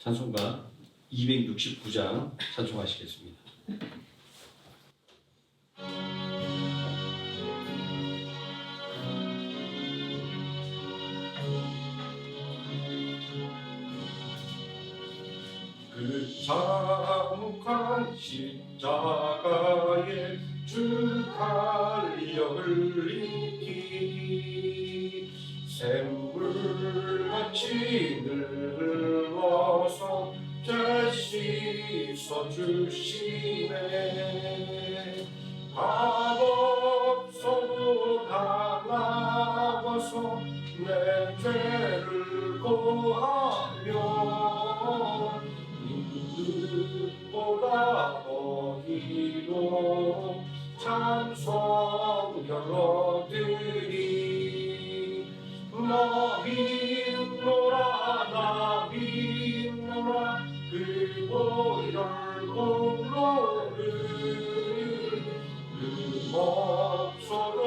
찬송가 269장 찬송하시겠습니다. 그 참혹한 십자가에 주 달력을 익히 샘물같이 늘어서 죄 씻어주시네. 값없어도 다 나와서 내 죄를 고하며 눈보다 더 희로 찬송 열어드리. 나 믿노라 나 믿노라 그 보혈 공로를 금없어도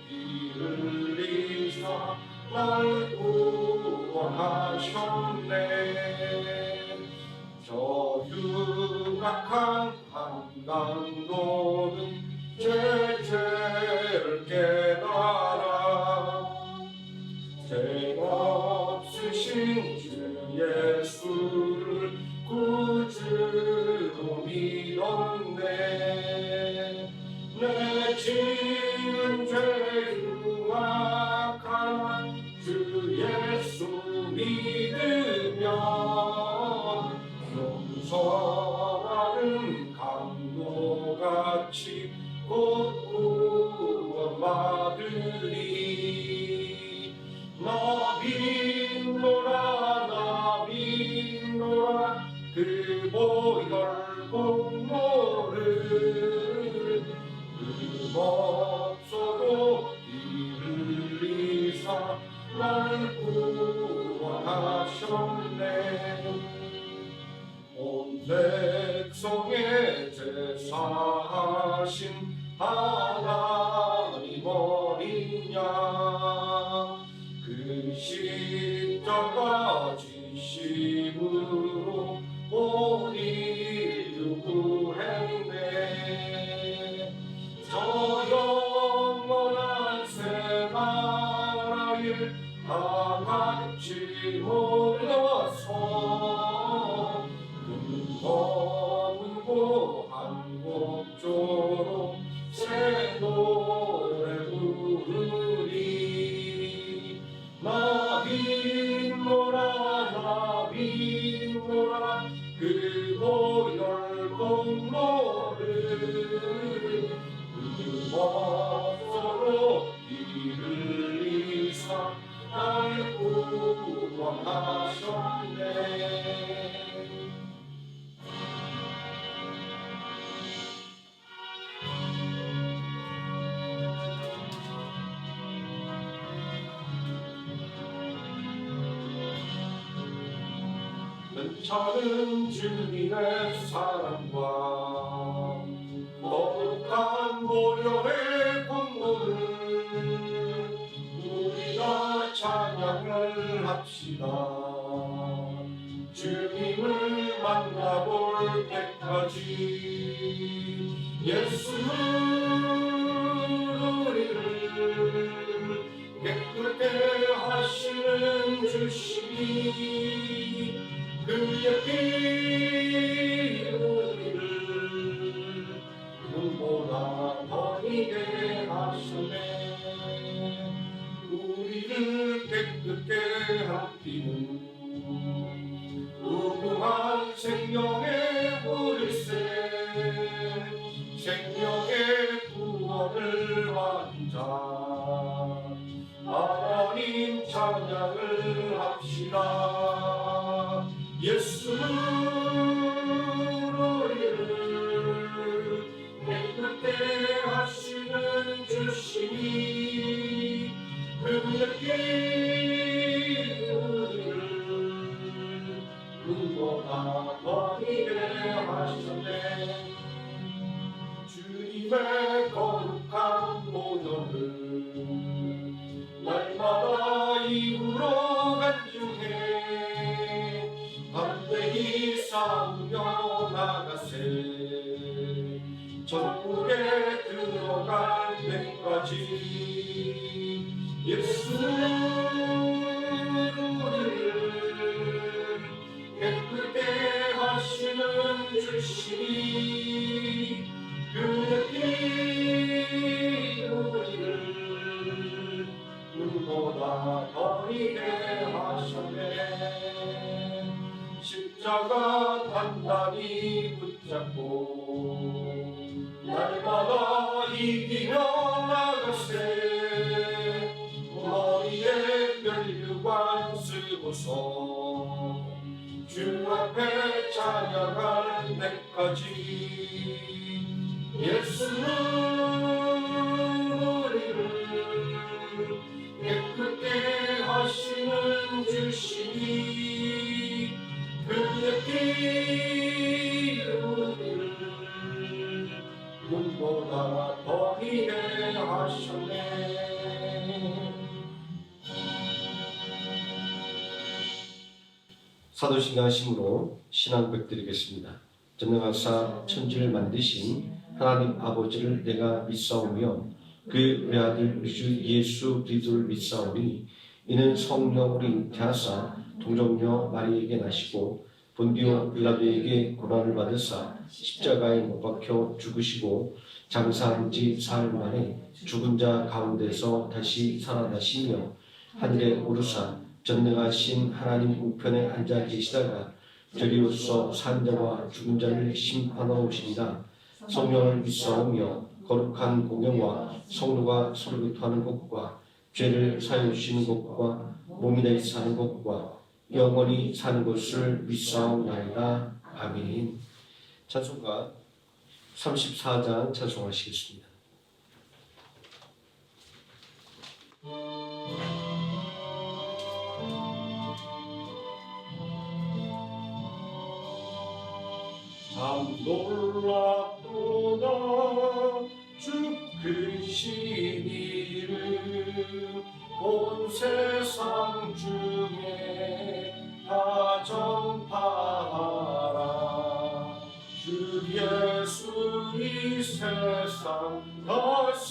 피 흘리사 날 구원하셨네. 저 흉악한 한강도는 제 죄를 깨달아 죄 없으신 주 예수를 구주로 믿었네. 내 지은 죄 흉악한 주 예수 믿으면 용서하는 강도같이 곧 구원받으리. 나 믿노라 나 믿노라 그 보혈 공로를 금없어도 피 흘리사 날 구원하셨네. 온 백성의 죄 사하신 하나님 어린 양 그 십자가 지심으로 온 인류 구했네. 저 영원한 새 나라에 다 같이 모여서 검고 한 곡조로 새 노래 부르리. 나 믿노라 나 믿노라 그 보혈 공로를 금없어도 피 흘리사 날 구원하셨네. 괜찮은 주님의 사랑과 거룩한 보혈의 공로를 우리가 찬양을 합시다. 주님을 만나볼 때까지 예수는 우리를 깨끗게 하시는 주시니 그의 피 우리를 눈보다 더 희게 하시네. 우리를 깨끗게 한 피는 무궁한 생명의 물세 생명의 구원을 한 자. 하나님 찬양을 합시다. 예수는 우리를 깨끗게 하시는 주시니 그의 피 우리를 눈보다 더 희게 하셨네. 주님의 거룩한 보혈을 날마다 입으로 간증해 담대히 때까지 예수는 우리를 깨끗게 하시는 주시니 그들이 우리를 눈보다 더 희게 하셨네. 십자가 단단히 붙잡고 날마다 이기며 나갈세. 머리에 면류관 쓰고서 주 앞에 찬양할 때까지 예수는 우리를 깨끗게 하시는 주시니 그들이 우리를 눈보다 더 희게 하셨네. 사도신경 심으로 신앙 고백드리겠습니다. 전능하사 천지를 만드신 하나님 아버지를 내가 믿사오며 그 외아들 우리 주 예수 그리스도를 믿사오니 이는 성령으로 잉태하사 동정녀 마리에게 나시고 본디오 빌라도에게 고난을 받으사 십자가에 못 박혀 죽으시고 장사한 지 사흘 만에 죽은 자 가운데서 다시 살아나시며 하늘에 오르사 전능하신 하나님 우편에 앉아 계시다가 저리로서 산 자와 죽은 자를 심판하러 오시리라. 성령을 믿사오며 거룩한 공경과 성도가 서로 교통하는 것과 죄를 사하여 주시는 것과 몸이 다시 사는 것과 영원히 사는 것을 믿사오나이다. 아멘. 찬송가 34장 찬송하시겠습니다. 참 놀랍도다 주 크신 이름 온 세상 중에 다 전파하라. 주 예수 이 세상 다스리시니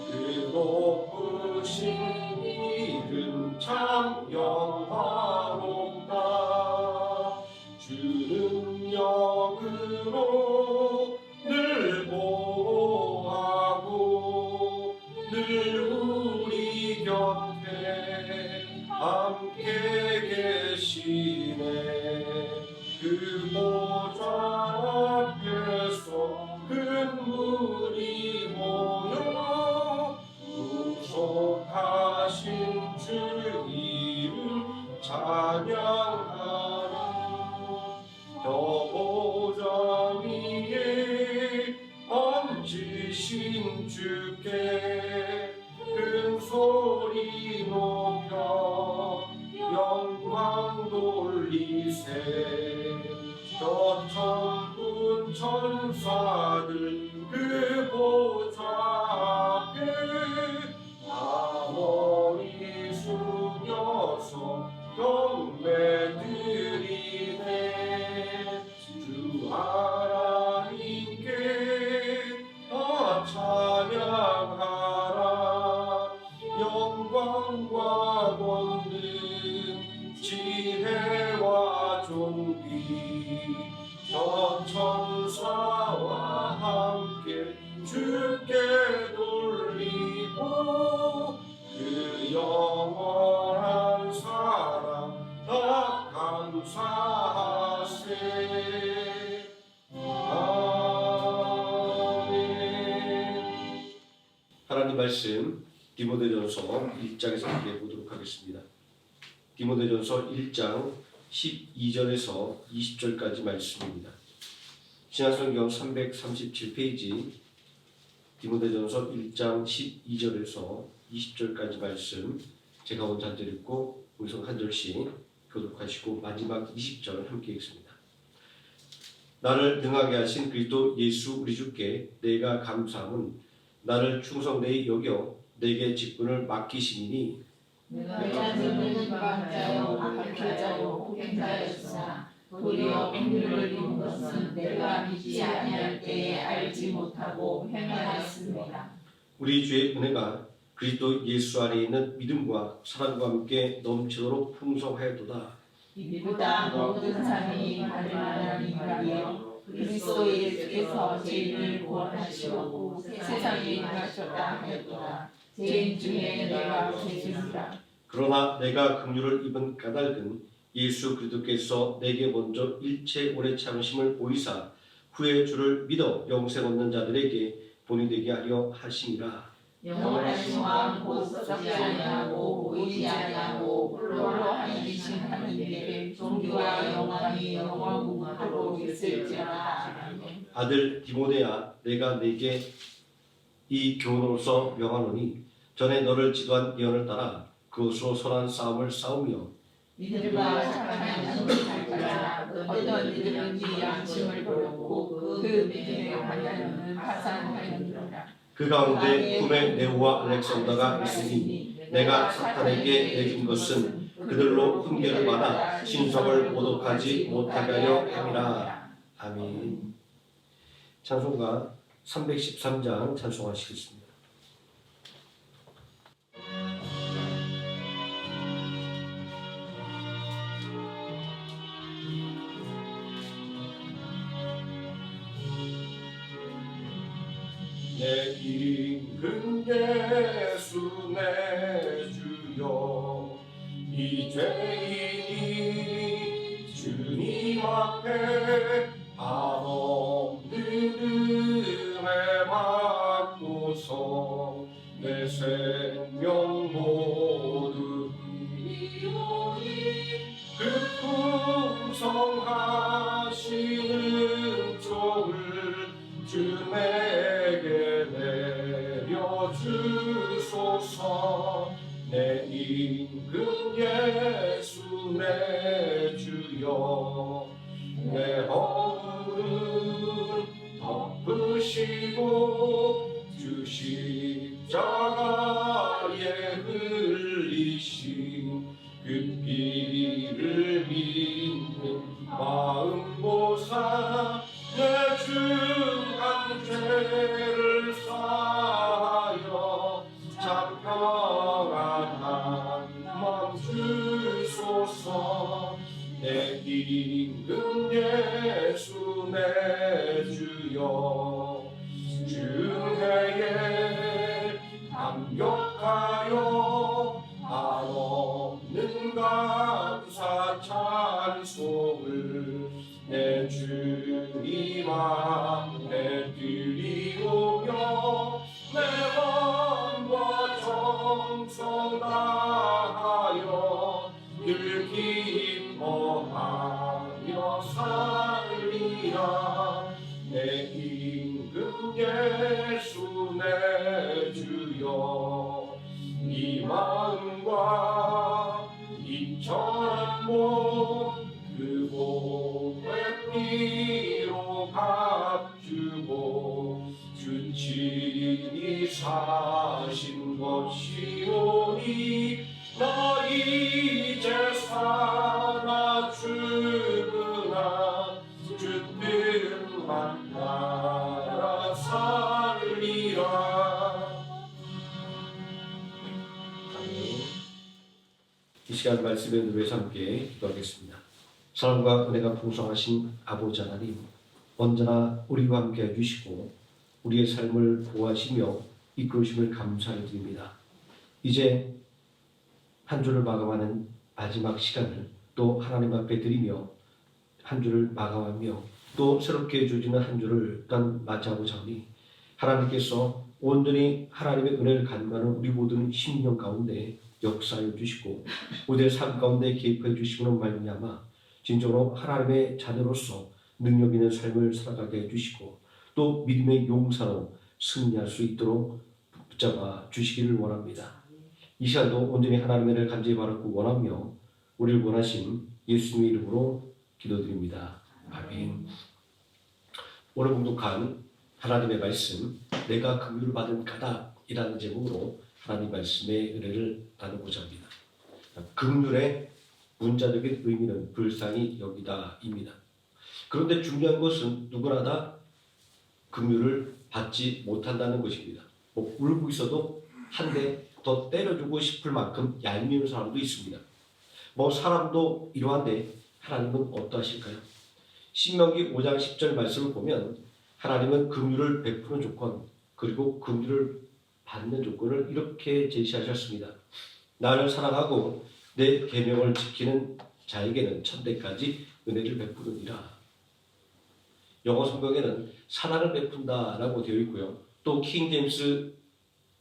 그 높으신 이름 참 영화롭다. 주는 영으로 늘 보호하고 늘 우리 곁에 함께 계시네. 그 보좌 앞에서 근물이 모여 구속하신 주 이름 찬양하라. 저 보좌 위에 앉으신 주께 큰 소리 높여 영광 돌리세. 저 천군 천사들 그 보좌 앞에 다 머리 숙여서 경배드리네. 주 하나님께 다 찬양하라. 영광과 권능 지혜와 존귀 저 천사와 함께 주께 돌리고 그 영원한 사랑 다 감사하세. 아멘. 하나님 말씀 디모데전서 1장에서 함께 보도록 하겠습니다. 디모데전서 1장 12절에서 20절까지 말씀입니다. 신약성경 337페이지 디모데전서 1장 12절에서 20절까지 말씀 제가 먼저 한 절 읽고 우리성 한 절씩 교독하시고 마지막 20절 함께 읽습니다. 나를 능하게 하신 그리스도 예수 우리 주께 내가 감사함은 나를 충성되이 여겨 내게 직분을 맡기시니 내가 너는 방자요 박해자요 폭행자였으나 도리어 긍휼을 입은 것은 내가 믿지 아니할 때에 알지 못하고 행하였습니다. 우리 주의 은혜가 그리스도 예수 안에 있는 믿음과 사랑과 함께 넘치도록 풍성하여도다. 이보다 모든 삶이 받을 만한 인간이여 그리스도 예수께서 죄인을 구원하시고 세상에 임하셨다 하였도다. 죄인 중에 내가 죄인이라. 그러나 내가 긍휼을 입은 까닭은 예수 그리스도께서 내게 먼저 일체 오래 참으심을 보이사 후에 주를 믿어 영생 얻는 자들에게 본이 되게 하려 하심이라. 영원하신 왕 곧 썩지 아니하고 보이지 아니하고 홀로 하나님이신 하나님께 존귀와 영광이 영원토록 있을지어다. 아멘. 아들 디모데야, 내가 내게 이 교훈으로서 명하노니 전에 너를 지도한 예언을 따라 그것으로 선한 싸움을 싸우며 믿음과 착한 양심을 가르치라. 어떤 믿음인지 양심을 버렸고 그 믿음의 관자는 파산하였느니라. 그 가운데 꿈에 네오와 알렉산더가 있으니 내가 사탄에게 내준 것은 그들로 훈계를 받아 신성을 모독하지 못하게 하려 함이라. 아멘. 찬송가 313장 찬송하시겠습니다. 내 임금 예수 내 주여 이 죄인이 주님 앞에 한없는 은혜 받고서 내 생명 모두 이오니 그 풍성하시는 종을 주 내게 내려주소서. 내 임금 예수 내 주여 내 허물은 덮으시고 주 십자가에 흘리신 그 피를 믿는 마음 보사 내 중한 죄를 사하여 참 평안한 맘 주소서. 내 임금 예수 내 주여 중해에 감격하여 한없는 감사 찬송을 내 주님 앞에 드리오며 내 마음과 정성 다하여 늘 기뻐하며 살리라. 내 임금 예수 내 주여 이 마음과 이천한 몸 그 몸의 피로 값주고 주 친히 사신 것이오니 나 이제 살아 죽으나 주 뜻만 따라 살리라. 이 시간 말씀의 은혜와 함께 기도하겠습니다. 사랑과 은혜가 풍성하신 아버지 하나님, 언제나 우리와 함께 해주시고 우리의 삶을 보호하시며 이끌으심을 감사를 드립니다. 이제 한 주를 마감하는 마지막 시간을 또 하나님 앞에 드리며 한 주를 마감하며 또 새롭게 주어지는 한 주를 일단 맞이하고자 하니 하나님께서 온전히 하나님의 은혜를 간구하는 우리 모든 심령 가운데 역사해 주시고 우리의 삶 가운데 개입해 주시고는 말미암아 진정으로 하나님의 자녀로서 능력 있는 삶을 살아가게 해주시고 또 믿음의 용사로 승리할 수 있도록 붙잡아 주시기를 원합니다. 이 시간도 온전히 하나님의 은혜를 간절히 바라고 원하며 우리를 원하신 예수님의 이름으로 기도드립니다. 아멘. 오늘 봉독한 하나님의 말씀, 내가 긍휼을 받은 까닭이라는 제목으로 하나님 말씀의 은혜를 나누고자 합니다. 긍휼의 문자적인 의미는 불쌍히 여기다입니다. 그런데 중요한 것은 누구나 다 긍휼을 받지 못한다는 것입니다. 울고 있어도 한 대 더 때려주고 싶을 만큼 얄미운 사람도 있습니다. 사람도 이러한데 하나님은 어떠하실까요? 신명기 5장 10절 말씀을 보면 하나님은 긍휼을 베푸는 조건 그리고 긍휼을 받는 조건을 이렇게 제시하셨습니다. 나를 사랑하고 내 계명을 지키는 자에게는 천대까지 은혜를 베푸느니라. 영어 성경에는 사랑을 베푼다라고 되어 있고요. 또 킹제임스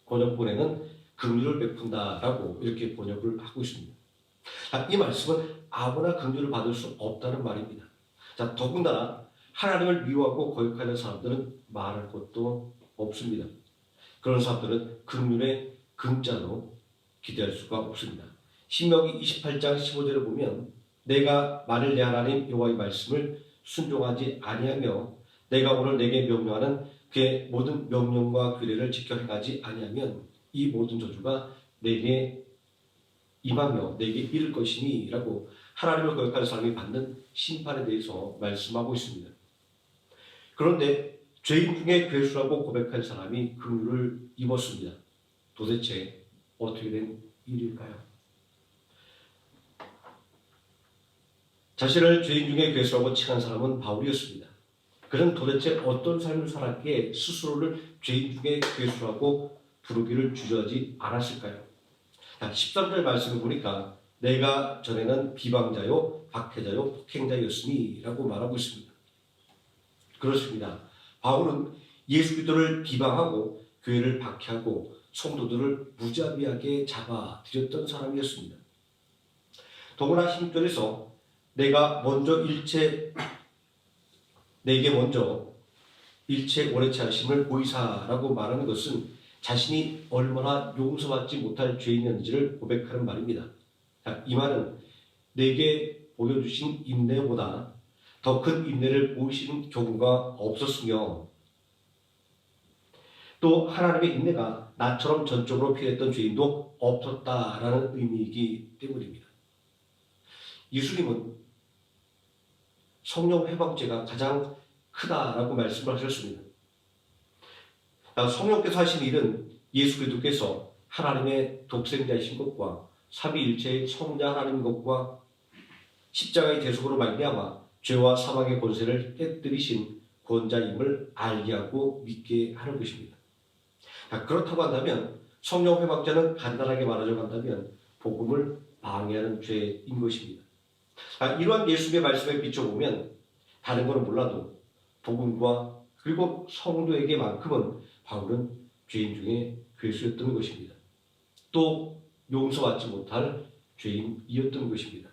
번역본에는 긍휼을 베푼다라고 이렇게 번역을 하고 있습니다. 이 말씀은 아무나 긍휼을 받을 수 없다는 말입니다. 더군다나 하나님을 미워하고 거역하는 사람들은 말할 것도 없습니다. 그런 사람들은 긍휼의 긍자로 기대할 수가 없습니다. 신명기 28장 15절을 보면 내가 만일 내 하나님 여호와의 말씀을 순종하지 아니하며 내가 오늘 내게 명령하는 그의 모든 명령과 규례를 지켜 행하지 아니하면 이 모든 저주가 내게 임하며 내게 이를 것이니 라고 하나님을 거역하는 사람이 받는 심판에 대해서 말씀하고 있습니다. 그런데 죄인 중에 괴수라고 고백한 사람이 긍휼을 입었습니다. 도대체 어떻게 된 일일까요? 자신을 죄인 중에 괴수라고 칭한 사람은 바울이었습니다. 그는 도대체 어떤 삶을 살았기에 스스로를 죄인 중에 괴수라고 부르기를 주저하지 않았을까요? 13절 말씀을 보니까 내가 전에는 비방자요 박해자요 폭행자였으니 라고 말하고 있습니다. 그렇습니다. 바울은 예수 그리스도를 비방하고 교회를 박해하고 성도들을 무자비하게 잡아들였던 사람이었습니다. 더구나 16절에서 내게 먼저 일체 원해체 하심을 보이사라고 말하는 것은 자신이 얼마나 용서받지 못할 죄인이었는지를 고백하는 말입니다. 이 말은 내게 보여주신 인내보다 더 큰 인내를 보이시는 경우가 없었으며 또 하나님의 인내가 나처럼 전적으로 필요했던 죄인도 없었다라는 의미이기 때문입니다. 예수님은 성령 회방죄가 가장 크다라고 말씀을 하셨습니다. 성령께서 하신 일은 예수 그리스도께서 하나님의 독생자이신 것과 삼위일체의 성자 하나님인 것과 십자가의 대속으로 말미암아 죄와 사망의 권세를 깨뜨리신 권자임을 알게 하고 믿게 하는 것입니다. 그렇다고 한다면 성령 회방죄는 간단하게 말하자고 한다면 복음을 방해하는 죄인 것입니다. 이러한 예수님의 말씀에 비춰보면 다른 것은 몰라도 복음과 그리고 성도에게만큼은 바울은 죄인 중에 괴수였던 것입니다. 또 용서받지 못할 죄인이었던 것입니다.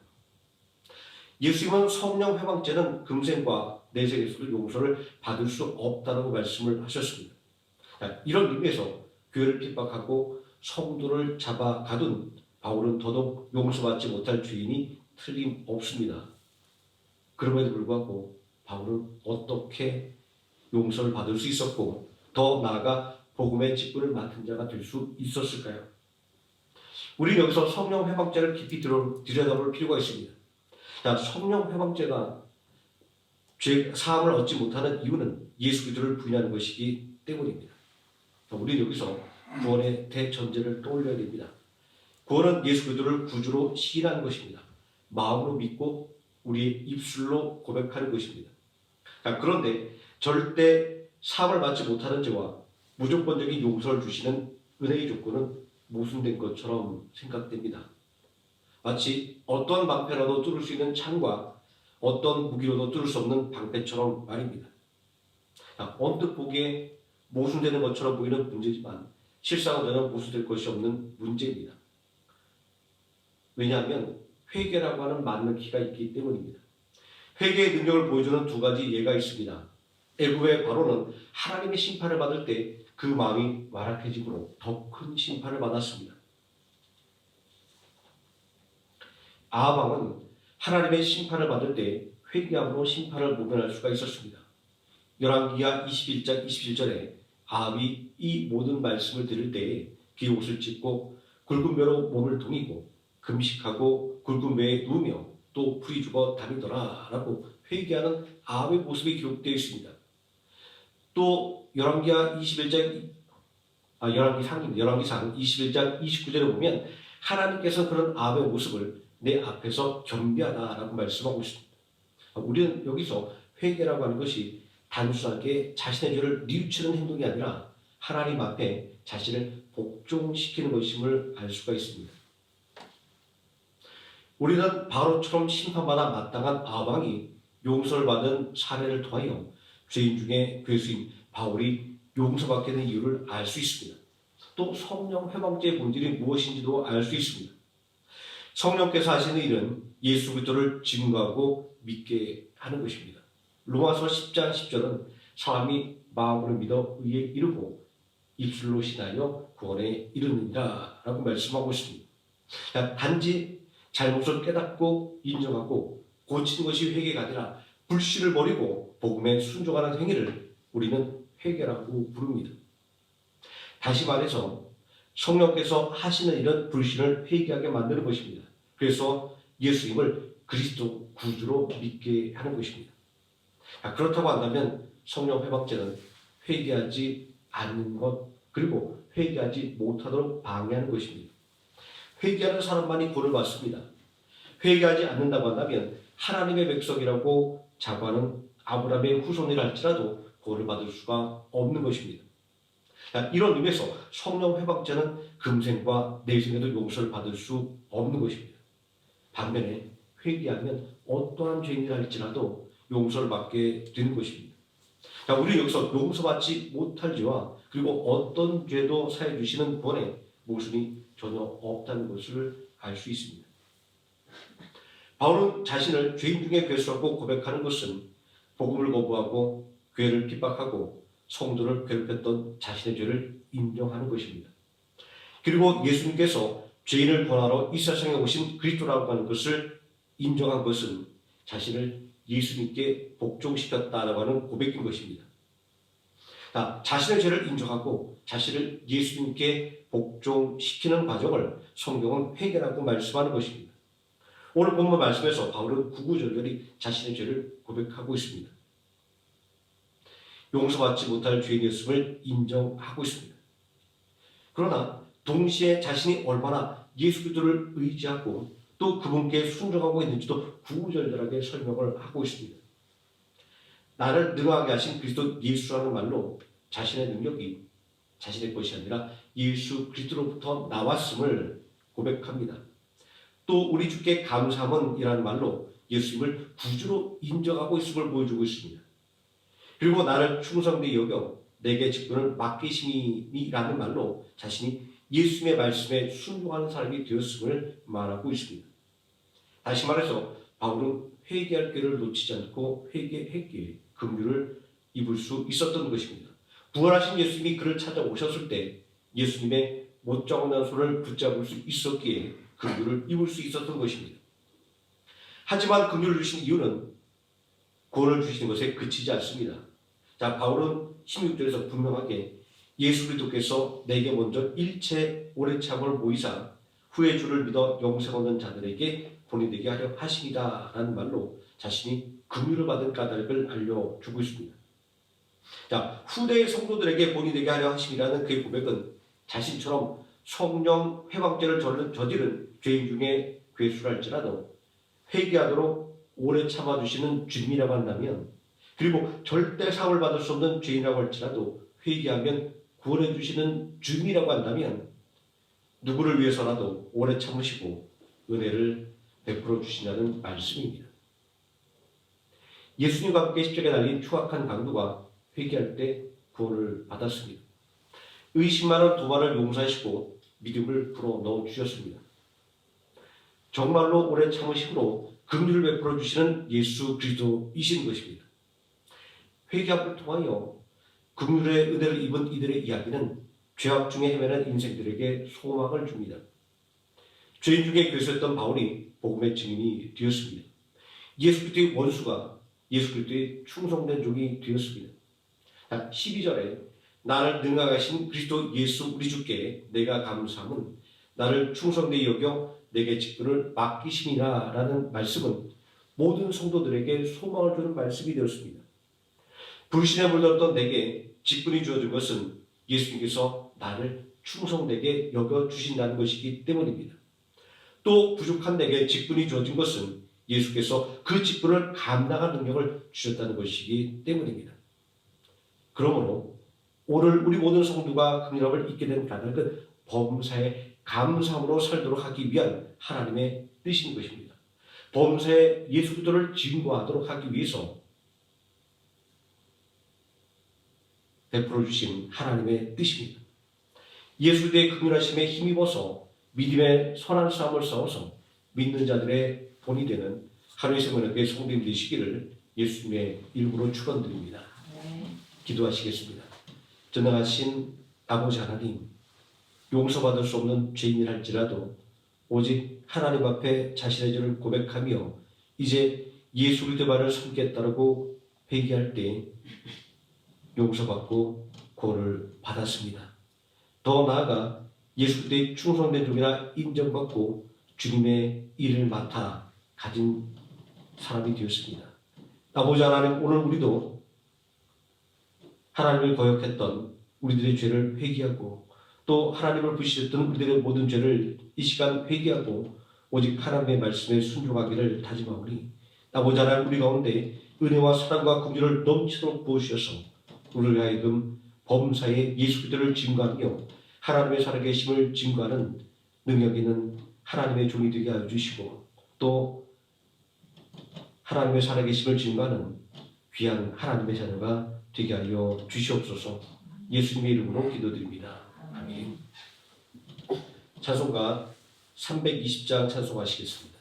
예수님은 성령 회방죄는 금생과 내생에서도 용서를 받을 수 없다고 말씀을 하셨습니다. 이런 의미에서 교회를 핍박하고 성도를 잡아가둔 바울은 더더욱 용서받지 못할 죄인이 틀림없습니다. 그럼에도 불구하고 바울은 어떻게 용서를 받을 수 있었고 더 나아가 복음의 직분을 맡은 자가 될 수 있었을까요? 우리는 여기서 성령 회방죄를 깊이 들여다볼 필요가 있습니다. 성령 회방죄가 죄 사함을 얻지 못하는 이유는 예수 그리스도를 부인하는 것이기 때문입니다. 우리는 여기서 구원의 대전제를 떠올려야 됩니다. 구원은 예수 그리스도를 구주로 시인하는 것입니다. 마음으로 믿고 우리의 입술로 고백하는 것입니다. 그런데 절대 사함을 받지 못하는 죄와 무조건적인 용서를 주시는 은혜의 조건은 모순된 것처럼 생각됩니다. 마치 어떤 방패라도 뚫을 수 있는 창과 어떤 무기로도 뚫을 수 없는 방패처럼 말입니다. 언뜻 보기에 모순되는 것처럼 보이는 문제지만 실상은 전혀 모순될 것이 없는 문제입니다. 왜냐하면 회개라고 하는 맞는 키가 있기 때문입니다. 회개의 능력을 보여주는 두 가지 예가 있습니다. 애굽의 바로는 하나님의 심판을 받을 때 그 마음이 완악해지므로 더 큰 심판을 받았습니다. 아합 왕은 하나님의 심판을 받을 때 회개함으로 심판을 모면할 수가 있었습니다. 열왕기하 21장 27절에 아합이 이 모든 말씀을 들을 때에 비옷을 찢고 굵은 벼로 몸을 동이고 금식하고 굵은 배에 누우며 또 풀이 죽어 다니더라 라고 회개하는 아합의 모습이 기록되어 있습니다. 또 열왕기상 21장 29절에 보면 하나님께서 그런 아합의 모습을 내 앞에서 겸비하다라고 말씀하고 있습니다. 우리는 여기서 회개라고 하는 것이 단순하게 자신의 죄를 뉘우치는 행동이 아니라 하나님 앞에 자신을 복종시키는 것임을 알 수가 있습니다. 우리는 바로처럼 심판받아 마땅한 아합 왕이 용서를 받은 사례를 통하여 죄인 중에 괴수인 바울이 용서받게 된 이유를 알 수 있습니다. 또 성령 회방죄의 본질이 무엇인지도 알 수 있습니다. 성령께서 하시는 일은 예수 그리스도를 증거하고 믿게 하는 것입니다. 로마서 10장 10절은 사람이 마음으로 믿어 의에 이르고 입술로 신하여 구원에 이르느니라 라고 말씀하고 있습니다. 단지 잘못을 깨닫고 인정하고 고치는 것이 회개가 아니라 불신을 버리고 복음에 순종하는 행위를 우리는 회개라고 부릅니다. 다시 말해서 성령께서 하시는 일은 불신을 회개하게 만드는 것입니다. 그래서 예수님을 그리스도 구주로 믿게 하는 것입니다. 그렇다고 한다면 성령 회복제는 회개하지 않는 것 그리고 회개하지 못하도록 방해하는 것입니다. 회개하는 사람만이 구원을 받습니다. 회개하지 않는다고 한다면 하나님의 백성이라고 자부하는 아브라함의 후손이라 할지라도 구원을 받을 수가 없는 것입니다. 이런 의미에서 성령 회복자는 금생과 내생에도 용서를 받을 수 없는 것입니다. 반면에 회개하면 어떠한 죄인이라 할지라도 용서를 받게 되는 것입니다. 우리는 여기서 용서받지 못할 죄와 그리고 어떤 죄도 사해 주시는 구원에 모순이 전혀 없다는 것을 알 수 있습니다. 바울은 자신을 죄인 중에 괴수라고 고백하는 것은 복음을 거부하고 교회를 핍박하고 성도를 괴롭혔던 자신의 죄를 인정하는 것입니다. 그리고 예수님께서 죄인을 구원하러 이 세상에 오신 그리스도라고 하는 것을 인정한 것은 자신을 예수님께 복종시켰다라고 하는 고백인 것입니다. 자신의 죄를 인정하고 자신을 예수님께 복종시키는 과정을 성경은 회개라고 말씀하는 것입니다. 오늘 본문 말씀에서 바울은 구구절절히 자신의 죄를 고백하고 있습니다. 용서받지 못할 죄인이었음을 인정하고 있습니다. 그러나 동시에 자신이 얼마나 예수 그리스도를 의지하고 또 그분께 순종하고 있는지도 구구절절하게 설명을 하고 있습니다. 나를 능하게 하신 그리스도 예수라는 말로 자신의 능력이 자신의 것이 아니라 예수 그리스도로부터 나왔음을 고백합니다. 또 우리 주께 감사함은 이라는 말로 예수님을 구주로 인정하고 있음을 보여주고 있습니다. 그리고 나를 충성되이 여겨 내게 직분을 맡기심이라는 말로 자신이 예수님의 말씀에 순종하는 사람이 되었음을 말하고 있습니다. 다시 말해서 바울은 회개할 기회를 놓치지 않고 회개했기에 긍휼을 입을 수 있었던 것입니다. 부활하신 예수님이 그를 찾아오셨을 때 예수님의 못자국난 손을 붙잡을 수 있었기에 긍휼을 입을 수 있었던 것입니다. 하지만 긍휼을 주신 이유는 구원을 주시는 것에 그치지 않습니다. 바울은 16절에서 분명하게 예수 그리스도께서 내게 먼저 일체 오래 참을 보이사 후에 주를 믿어 영생 얻는 자들에게 본이 되게 하려 하시니라 라는 말로 자신이 긍휼을 받은 까닭을 알려주고 있습니다. 후대의 성도들에게 본이 되게 하려 하심이라는 그의 고백은 자신처럼 성령 회방죄를 저지른 죄인 중에 괴수랄지라도 회개하도록 오래 참아주시는 주님이라고 한다면 그리고 절대 사함을 받을 수 없는 죄인이라고 할지라도 회개하면 구원해 주시는 주님이라고 한다면 누구를 위해서라도 오래 참으시고 은혜를 베풀어 주신다는 말씀입니다. 예수님과 함께 십자가에 달린 추악한 강도가 회개할 때 구원을 받았습니다. 의심 많은 도발을 용서하시고 믿음을 불어 넣어 주셨습니다. 정말로 오래 참으심으로 긍휼을 베풀어 주시는 예수 그리스도이신 것입니다. 회개함을 통하여 긍휼의 은혜를 입은 이들의 이야기는 죄악 중에 헤매는 인생들에게 소망을 줍니다. 죄인 중에 괴수였던 바울이 복음의 증인이 되었습니다. 예수 그리스도의 원수가 예수 그리스도의 충성된 종이 되었습니다. 12절에 나를 능하게 하신 그리스도 예수 우리 주께 내가 감사함은 나를 충성되이 여겨 내게 직분을 맡기심이라 라는 말씀은 모든 성도들에게 소망을 주는 말씀이 되었습니다. 불신에 물들었던 내게 직분이 주어진 것은 예수님께서 나를 충성되게 여겨주신다는 것이기 때문입니다. 또 부족한 내게 직분이 주어진 것은 예수께서 그 직분을 감당할 능력을 주셨다는 것이기 때문입니다. 그러므로 오늘 우리 모든 성도가 긍휼함을 잊게 된 까닭은 범사에 감사함으로 살도록 하기 위한 하나님의 뜻인 것입니다. 범사에 예수 그리스도를 증거하도록 하기 위해서 베풀어 주신 하나님의 뜻입니다. 예수 그리스도의 긍휼하심에 힘입어서 믿음의 선한 싸움을 싸워서 믿는 자들의 본이 되는 하루의 생명의 성도님 되시기를 예수님의 이름으로 축원드립니다. 기도하시겠습니다. 전능하신 아버지 하나님, 용서받을 수 없는 죄인이랄지라도 오직 하나님 앞에 자신의 죄를 고백하며 이제 예수 그리스도의 말을 섬기겠다라고 회개할 때 용서받고 구원을 받았습니다. 더 나아가 예수 그리스도의 충성된 종이라 인정받고 주님의 일을 맡아 가진 사람이 되었습니다. 아버지 하나님, 오늘 우리도 하나님을 거역했던 우리들의 죄를 회개하고 또 하나님을 부시했던 우리들의 모든 죄를 이 시간 회개하고 오직 하나님의 말씀에 순종하기를 다짐하오니 아버지 하나님, 우리 가운데 은혜와 사랑과 긍휼을 넘치도록 부으셔서 우리를 하여금 범사에 예수 그리스도를 증거하며 하나님의 살아계심을 증거하는 능력 있는 하나님의 종이 되게 하여 주시고 또 하나님의 살아계심을 증거하는 귀한 하나님의 자녀가 되게 하여 주시옵소서. 예수님의 이름으로 기도드립니다. 아멘. 찬송가 320장 찬송하시겠습니다.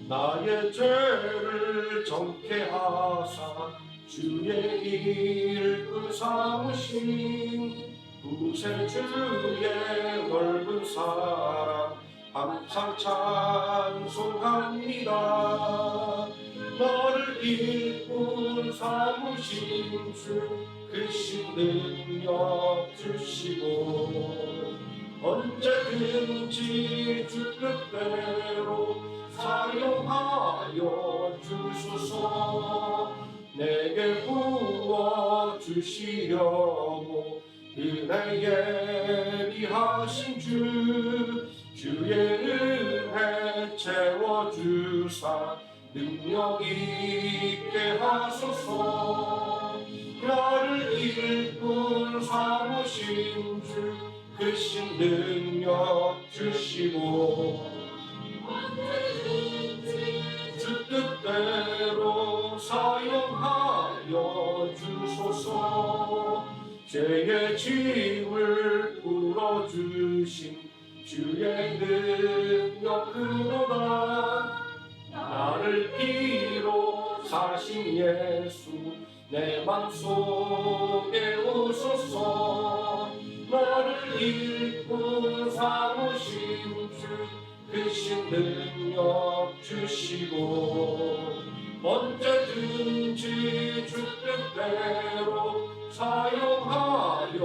나의 죄를 정케 하사 주의 일꾼 삼으신 구세주의 넓은 사랑 항상 찬송합니다. 너를 일꾼 삼으신 주 크신 능력 주시고 언제든지 주 뜻대로 사용하여 주소서. 내게 부어 주시려고 은혜 예비하신 주의 은혜 채워주사 능력 있게 하소서. 나를 일꾼 삼으신 주 크신 능력 주시고 주 뜻대로 사용하여 주소서. 죄의 짐을 풀어주신 주의 능력 그러나 나를 피로 사신 예수 내 맘속에 오소서. 나를 일꾼 삼으신 주 크신 능력 주시고 언제든지 주 뜻대로 사용하여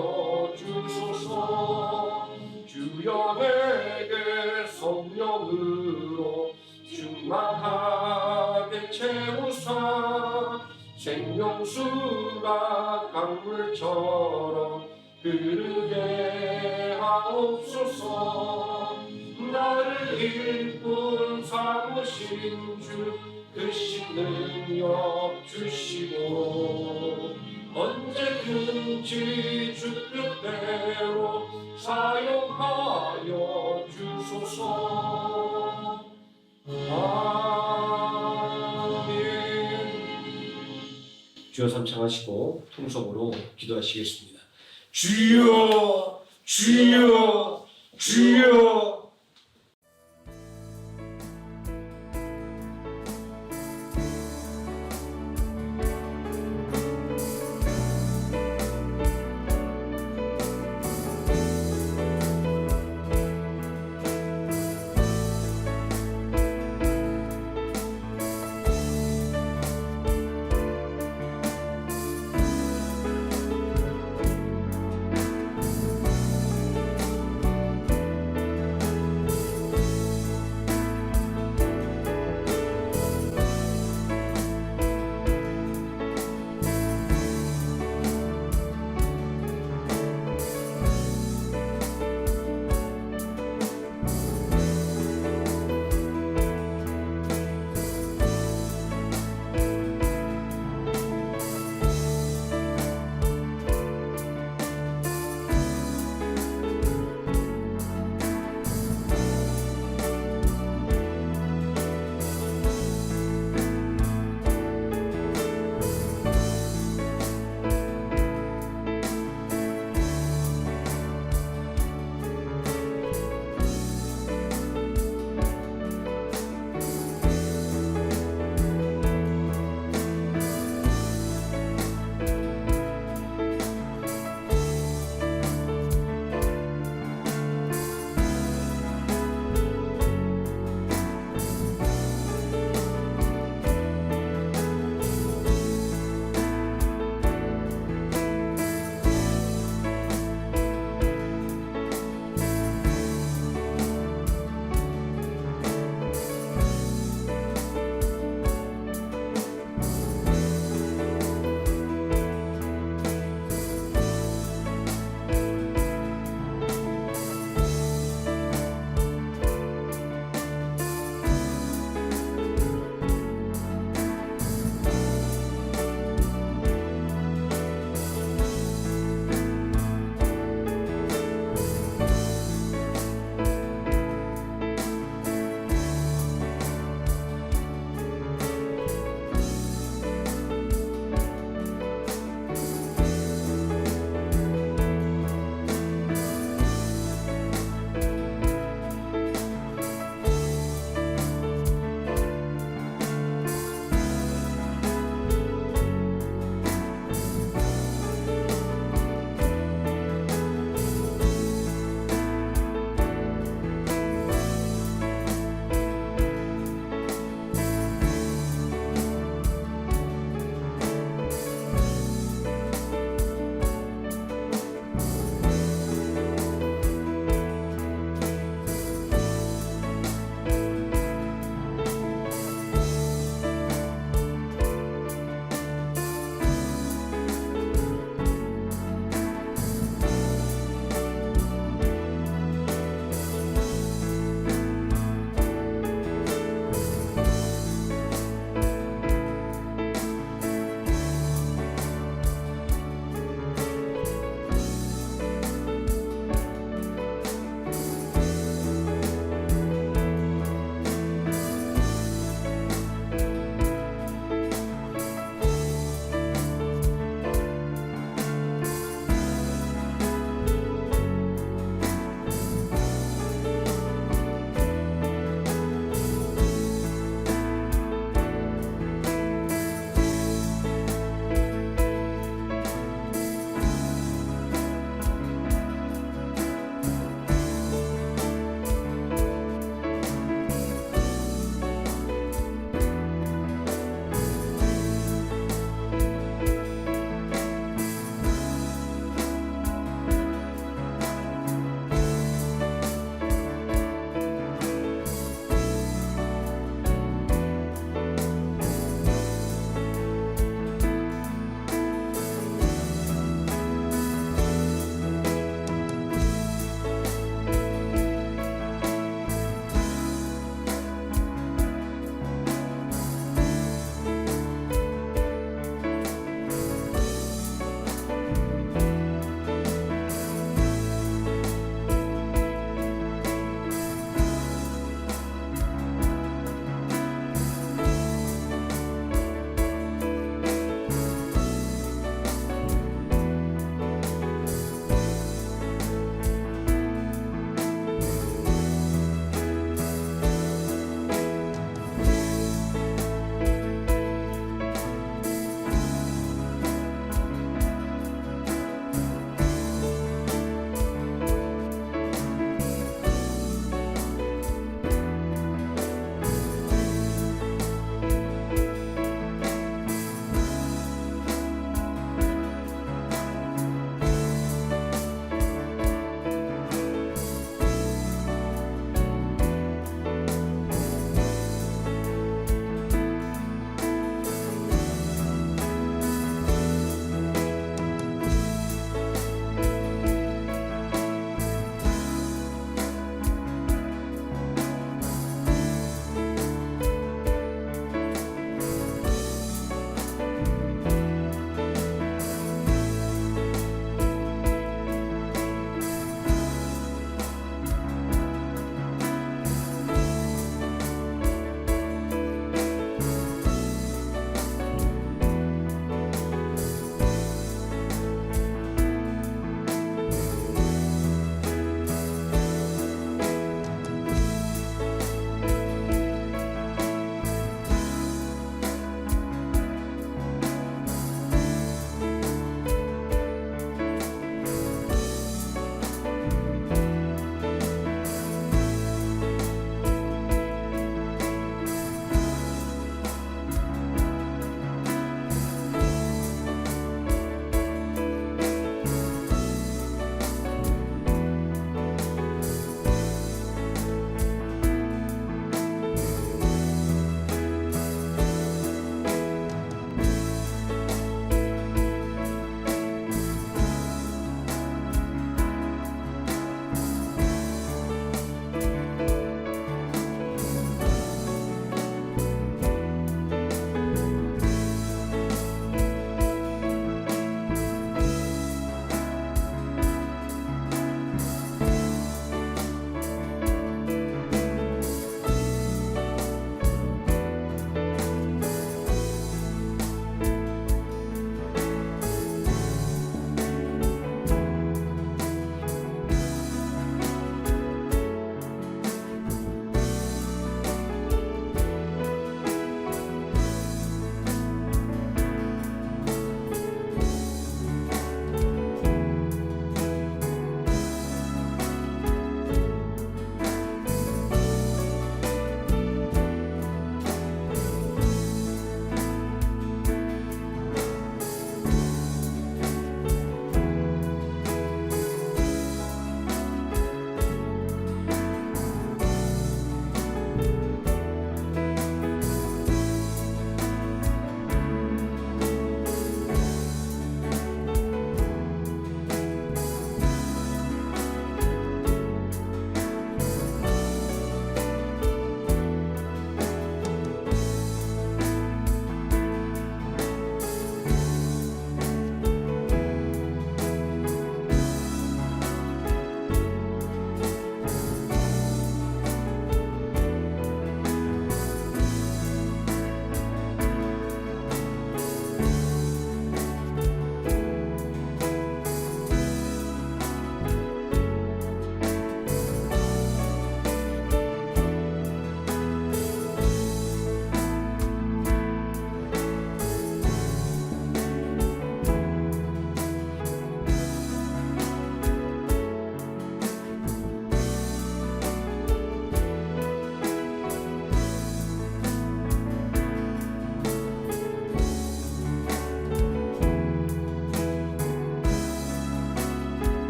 주소서. 주여 내게 성령으로 충만하게 채우사 생명수가 강물처럼 흐르게 하옵소서. 나를 일꾼 삼으신 주 크신 능력 주시고 언제든지 주 뜻대로 사용하여 주소서. 아멘. 주여 삼창하시고 통성으로 기도하시겠습니다. 주여 주여 주여.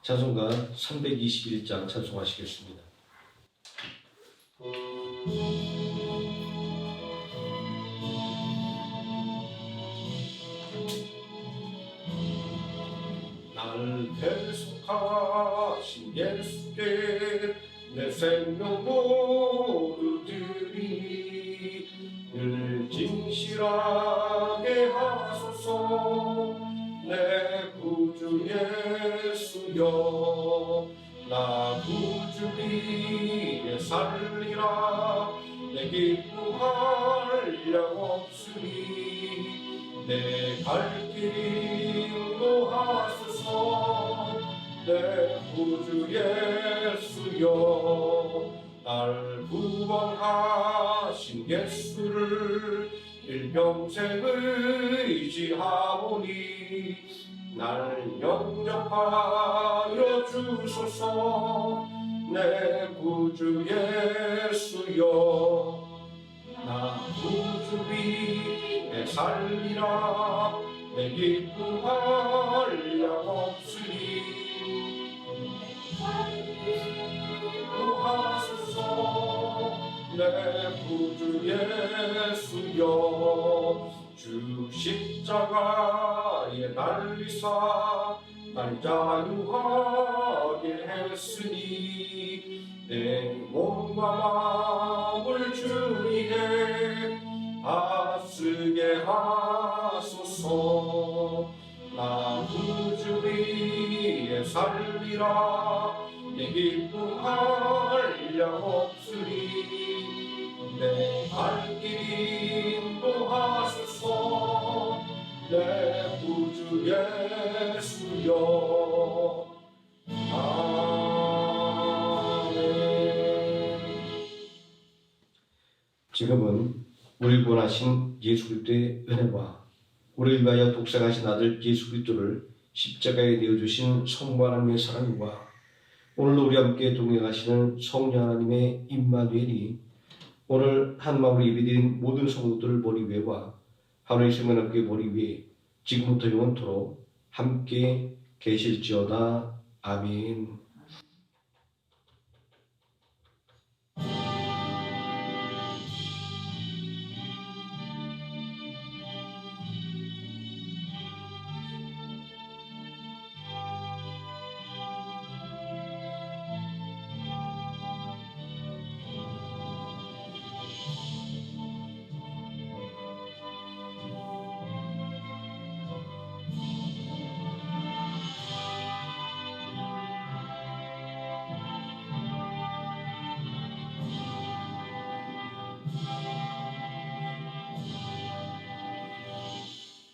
찬송가 321장 찬송하시겠습니다. 나를 배속하신 예수께 내 생명 모두 드리니 늘 진실하게 하소서. 내 구주 예수여, 나 구주 위에 살리라. 내 기쁨할 양 없으니 내 갈 길 인도하소서. 내 구주 예수여, 날 구원하신 예수를 일평생 의지하오니 날 영접하여 주소서. 내 구주 예수여, 나 구주 위에 살리라. 내 기쁨할 양 없으니 구하소서. 내 구주 예수여, 주 십자가에 달리사 날 자유하게 했으니 내 몸과 마음을 주 위에 다 쓰게 하소서. 나 구주 위에 살리라. 내 기쁨할 양 없으니 내 갈 길 인도하소서. 내 구주 예수여. 아멘. 지금은 우리를 구원하신 예수 그리스도의 은혜와 우리를 위하여 독생하신 아들 예수 그리스도를 십자가에 내어주신 성부 하나님의 사랑과 오늘도 우리와 함께 동행하시는 성령 하나님의 임마누엘이 오늘 한 마음으로 예배드린 모든 성도들 머리 위에와 하늘의 생명함께 머리 위에 지금부터 영원토록 함께 계실지어다. 아멘.